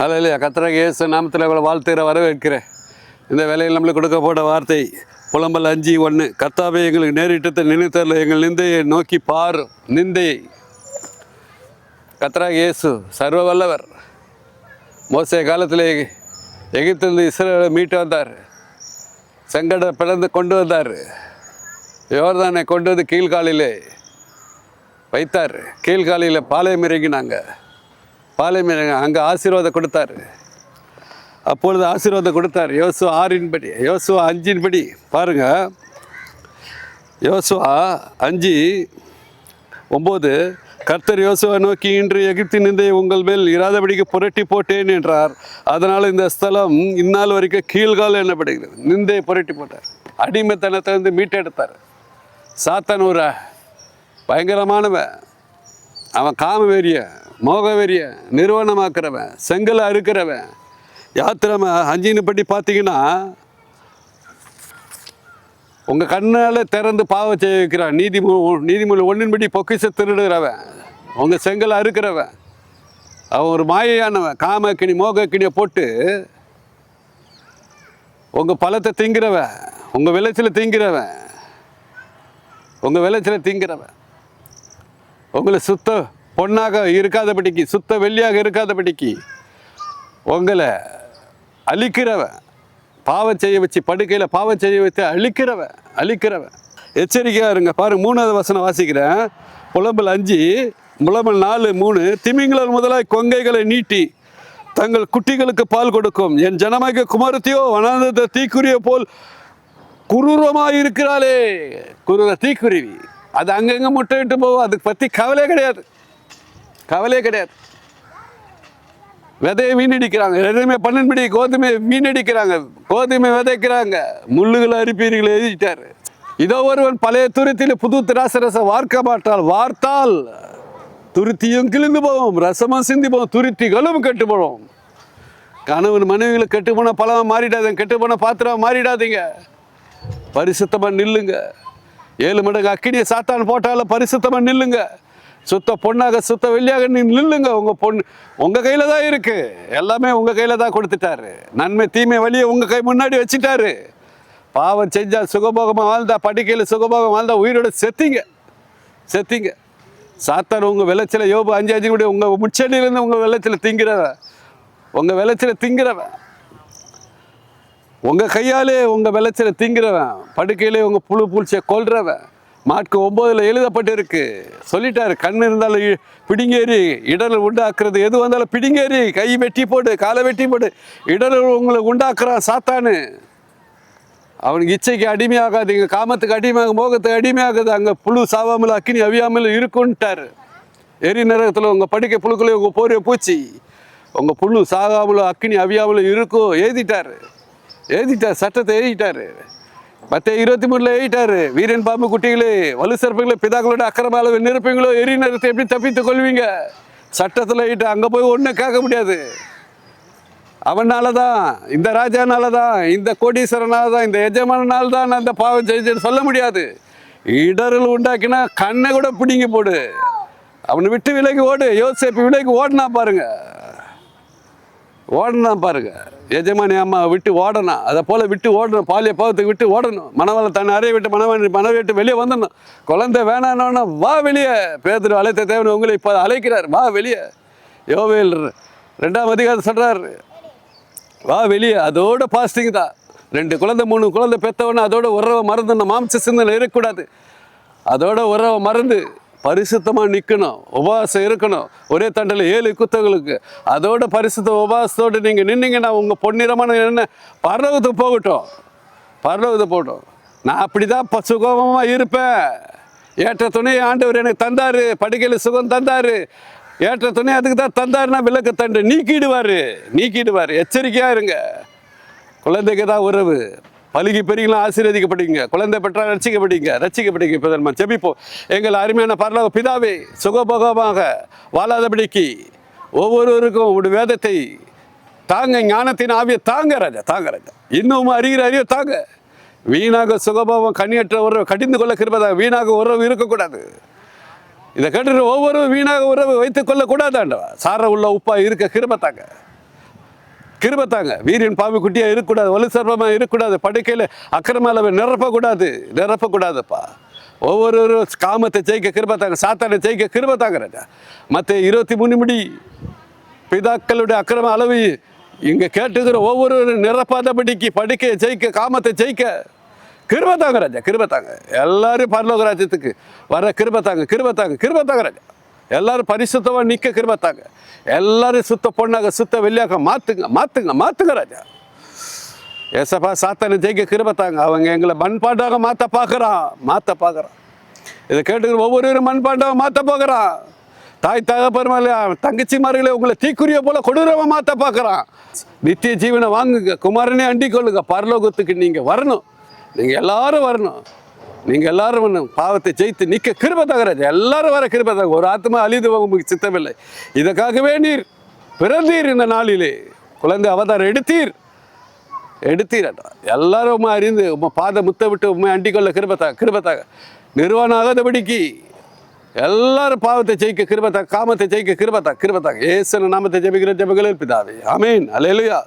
அல்ல இல்லையா கர்த்தராகிய இயேசு நாமத்தில் அவளை வாழ்த்துகிற வரவேற்கிறேன். இந்த வேலையில் நம்மளுக்கு கொடுக்கப்பட்ட வார்த்தை புலம்பல் 5:1. கர்த்தாவே எங்களுக்கு நேரிட்டு நினைத்தரில் எங்கள் நிந்தையை நோக்கி பார். நிந்தையை கர்த்தராகிய இயேசு சர்வ வல்லவர். மோசே காலத்தில் எகிப்திலிருந்து இஸ்ரவேலை மீட்டு வந்தார். செங்கடை பிளந்து கொண்டு வந்தார். யோர்தானை கொண்டு வந்து கீழ்காலிலே வைத்தார். கீழ்காலியில் பாளையம் இறங்கினாங்க. பாளையம் அங்கே ஆசீர்வாதம் கொடுத்தார். அப்பொழுது ஆசீர்வாதம் கொடுத்தார். யோசுவா 6 யோசுவா 5 பாருங்கள். யோசுவா 5:9 கர்த்தர் யோசுவா நோக்கி, இன்று எகிப்தின் நிந்தையை உங்கள் மேல் இராதபடிக்கு புரட்டி போட்டேன் என்றார். அதனால் இந்த ஸ்தலம் இந்நாள் வரைக்கும் கீழ்கால் என்னப்படுகிறது. நிந்தையை புரட்டி போட்டார். அடிமைத்தனத்தை வந்து மீட்டெடுத்தார். சாத்தான் ஒரு பயங்கரமானவன். அவன் காமவெறிய, மோகவெறிய நிறுவனமாக்குறவன், செங்கலை அறுக்கிறவன். யாத்திரை 5 பார்த்தீங்கன்னா உங்கள் கண்ணால் திறந்து பாவம் செய்ய வைக்கிறான். நீதிமொழி 1 பொக்கிஷ திருடுகிறவன், உங்கள் செங்கலை அறுக்கிறவன். அவன் ஒரு மாயையானவன். காமக்கினி மோகக்கினியை போட்டு உங்கள் பழத்தை திங்கிறவன், உங்கள் விளைச்சலை திங்கிறவன், உங்களை சுத்த பொண்ணாக இருக்காதபடிக்கு, சுத்த வெள்ளியாக இருக்காதபடிக்கு உங்களை அழிக்கிறவன், பாவம் செய்ய வச்சு படுக்கையில் பாவம் செய்ய வச்சு அழிக்கிறவன். எச்சரிக்கையாக இருங்க. பாருங்க, 3வது வசனம் வாசிக்கிறேன். புலம்பல் 5 புலம்பல் 4:3 திமிங்கலர் முதலாய் கொங்கைகளை நீட்டி தங்கள் குட்டிகளுக்கு பால் கொடுக்கும் என் ஜனமாகிய குமாரத்தியோ வனாந்தர தீக்குருவியை போல் குரூரமாக இருக்கிறாளே. தீக்குருவி அது அங்கங்கே முட்டையிட்டு போகும். அதுக்கு பற்றி கவலையே கிடையாது. விதையை வீணடிக்கிறாங்க. 12 கோதுமை வீணடிக்கிறாங்க. கோதுமை விதைக்கிறாங்க. முள்ளுகளை அரிப்பீர்கள் எழுதிட்டார். இதோ ஒருவன் பழைய துருத்தியில் புது திராசரசம் வார்க்க மாட்டால் வார்த்தால் துருத்தியும் கிழிந்து போவோம், ரசமும் சிந்தி போவோம், துருத்திகளும் கெட்டு போவோம். கணவன் மனைவிகளை கெட்டு போனால் பழமாக மாறிடாதீங்க. கெட்டு போனால் பாத்திரமாக மாறிடாதீங்க. பரிசுத்தமாக நில்லுங்க. 7 மடங்கு அக்கினியை சாத்தான் போட்டாலும் பரிசுத்தமாக நில்லுங்க. சுத்த பொண்ணாக சுத்த வெள்ளியாக நில்லுங்க. உங்கள் பொண்ணு உங்கள் கையில் தான் இருக்குது. எல்லாமே உங்கள் கையில் தான் கொடுத்துட்டாரு. நன்மை தீமை வழியை உங்கள் கை முன்னாடி வச்சுட்டாரு. பாவம் செஞ்சால் சுகபோகமாக வாழ்ந்தா, படுக்கையில் சுகபோகம் வாழ்ந்தா உயிரோட செத்திங்க. சாத்தான் உங்கள் விளைச்சலை யோபு 5:5 உங்கள் முச்சடியிலேருந்து உங்கள் விளைச்சலை திங்கிறவன், உங்கள் கையாலே உங்கள் விளைச்சலை திங்கிறவன், படுக்கையிலே உங்கள் புழு பூச்சியை கொல்றவன். மார்க்கு 9 எழுதப்பட்டிருக்கு. சொல்லிட்டாரு, கண் இருந்தாலும் பிடிங்கேறி இடர்கள் உண்டாக்குறது. எது வந்தாலும் பிடிங்கேறி கை வெட்டி போடு, காலை வெட்டி போடு. இடர்கள் உங்களை உண்டாக்குறான் சாத்தானு. அவனுக்கு இச்சைக்கு அடிமையாகாதீங்க. காமத்துக்கு அடிமையாக, மோகத்துக்கு அடிமையாகுது. அங்கே புழு சாவாமல் அக்கினி அவியாமல் இருக்குன்ட்டார். எரி நரகத்தில் உங்கள் படுக்கை புழுக்களே உங்கள் போரிய பூச்சி உங்கள் புழு சாகாமலும் அக்கினி அவியாமலும் இருக்கும். எழுதிட்டார். சட்டத்தை எழுதிட்டார். 10:23 எழுதிட்டாரு. வீரன் பாம்பு குட்டிகளே, வலு சிறப்புகளே, பிதாக்களோட அக்கிரம அளவு நிரப்பீங்களோ, எரி நேரத்தை எப்படி தப்பித்துக் கொள்வீங்க? சட்டத்தில் எழுதிட்டு அங்கே போய் ஒன்றும் கேட்க முடியாது. அவனால தான், இந்த ராஜானால தான், இந்த கோடீஸ்வரனால தான், இந்த எஜமானால தான் அந்த பாவம் செஞ்சுன்னு சொல்ல முடியாது. இடர்கள் உண்டாக்கினா கண்ணை கூட பிடிங்கி போடு. அவனை விட்டு விலைக்கு ஓடு. யோசேப்பு விலைக்கு ஓடினா பாருங்க. எஜமானி அம்மா விட்டு ஓடணும். அதை போல் விட்டு ஓடணும். பாலிய பாவத்துக்கு விட்டு ஓடணும். மனவளை தன்னை அறைய விட்டு மனவை விட்டு வெளியே வந்துடணும். குழந்தை வேணான்னு வா வெளியே. பேதுரு அழைத்த தேவன் உங்களை இப்போ அழைக்கிறார், வா வெளியே. யோவேல் 2ஆம் அதிகாரம் சொல்கிறார், வா வெளியே. அதோட பாஸ்டிங் தான். 2 குழந்தை 3 குழந்தை பெற்றவொன்னே அதோட உறவை மறந்துடணும். மாம்ச சிந்தனை இருக்கக்கூடாது. அதோட உறவை மறந்து பரிசுத்தமாக நிற்கணும். உபவாசம் இருக்கணும். ஒரே தண்டில் 7 குத்தங்களுக்கு. அதோட பரிசுத்த உபவாசத்தோடு நீங்கள் நின்னீங்கன்னா உங்கள் பொன்னிறமான என்ன பரலோகத்துக்கு போகட்டும். நான் அப்படி தான் சுகமாக இருப்பேன். ஏற்ற துணையை ஆண்டவர் எனக்கு தந்தார். படுக்கையில் சுகம் தந்தார். ஏற்ற துணை அதுக்கு தான் தந்தாருன்னா விளக்கு தண்டு நீக்கிடுவார். எச்சரிக்கையாக இருங்க. குழந்தைக்கு தான் உறவு. பலுகி பெருகிலாம் ஆசீர்வதிக்கப்படுங்க. குழந்தை பெற்றால் ரட்சிக்கப்படுங்க. இப்போ ஜெபிப்போம். எங்கள் அருமையான பரலோக பிதாவே, சுகபோகமாக வாழாதபடிக்கு ஒவ்வொருவருக்கும் ஒரு வேதத்தை தாங்க. ஞானத்தின் ஆவியை தாங்க ராஜா. இன்னும் அறிய தாங்க. வீணாக சுகபோகம் கண்ணியற்ற உறவு கடிந்து கொள்ள கிருபதாக. வீணாக உறவு இருக்கக்கூடாது. இதை கேட்டு ஒவ்வொரு வீணாக உறவு வைத்துக் கொள்ளக்கூடாது ஆண்டவா. சார உள்ள உப்பா இருக்க கிருபத்தாங்க. கிருபத்தாங்க. வீரின் பாவி குட்டியாக இருக்கக்கூடாது, வலு சர்வமாக இருக்கக்கூடாது, படுக்கையில் அக்கிரமால நிரப்பக்கூடாதுப்பா. ஒவ்வொரு காமத்தை ஜெயிக்க கிருபத்தாங்க, சாத்தானை ஜெயிக்க கிருபத்தாங்க ராஜா. மற்ற 23 முடி பிதாக்களுடைய அக்கிரம அளவு இங்கே கேட்டுக்கிற ஒவ்வொரு நிரப்பாதபடிக்கு படுக்கையை ஜெயிக்க, காமத்தை ஜெயிக்க கிருபத்தாங்க ராஜா, கிருபத்தாங்க. எல்லாரும் பரலோக ராஜ்யத்துக்கு வர கிருபத்தாங்க ராஜா. எல்லாரும் பரிசுத்தமாக நிற்க கிருபத்தாங்க. எல்லாரும் சுத்த பொண்ணாக சுத்த வெள்ளியாக மாற்றுங்க ராஜா. ஏசப்பா சாத்தானை ஜெயிக்க கிருபத்தாங்க. அவங்க எங்களை மண்பாண்டாக மாற்ற பார்க்குறான். இதை கேட்டுக்கிற ஒவ்வொருவரும் மண்பாண்டாக மாற்ற போகிறான். தாய் தகப்பெருமாள் தங்கச்சிமார்களே உங்களை தீக்குரிய போல கொடூரமாக மாற்ற பார்க்குறான். நித்திய ஜீவனை வாங்குங்க, குமாரனே அண்டிக் கொள்ளுங்க, பரலோகத்துக்கு நீங்கள் வரணும். நீங்கள் எல்லாரும் வரணும். பாவத்தை ஜெயித்து நிற்க கிருபத்தாங்க ராஜா. எல்லாரும் வர கிருபத்தாங்க. ஒரு ஆத்மா அழிது உங்களுக்கு சித்தமில்லை. இதற்காகவே நீர் பிறந்தீர். இந்த நாளிலே குழந்தை அவதாரம் எடுத்தீர். எல்லாரும் அறிந்து பாத முத்த விட்டு அண்டிக்கொள்ள கிருபத்தாக நிர்வாணம் ஆகாதபடிக்கு எல்லாரும் பாவத்தை ஜெயிக்க கிருபத்தாக, காமத்தை ஜெயிக்க கிருபத்தாக. இயேசு நாமத்தை ஜெபிக்கிற ஜெபங்களில் பிதாவே, ஆமென். அல்லேலூயா.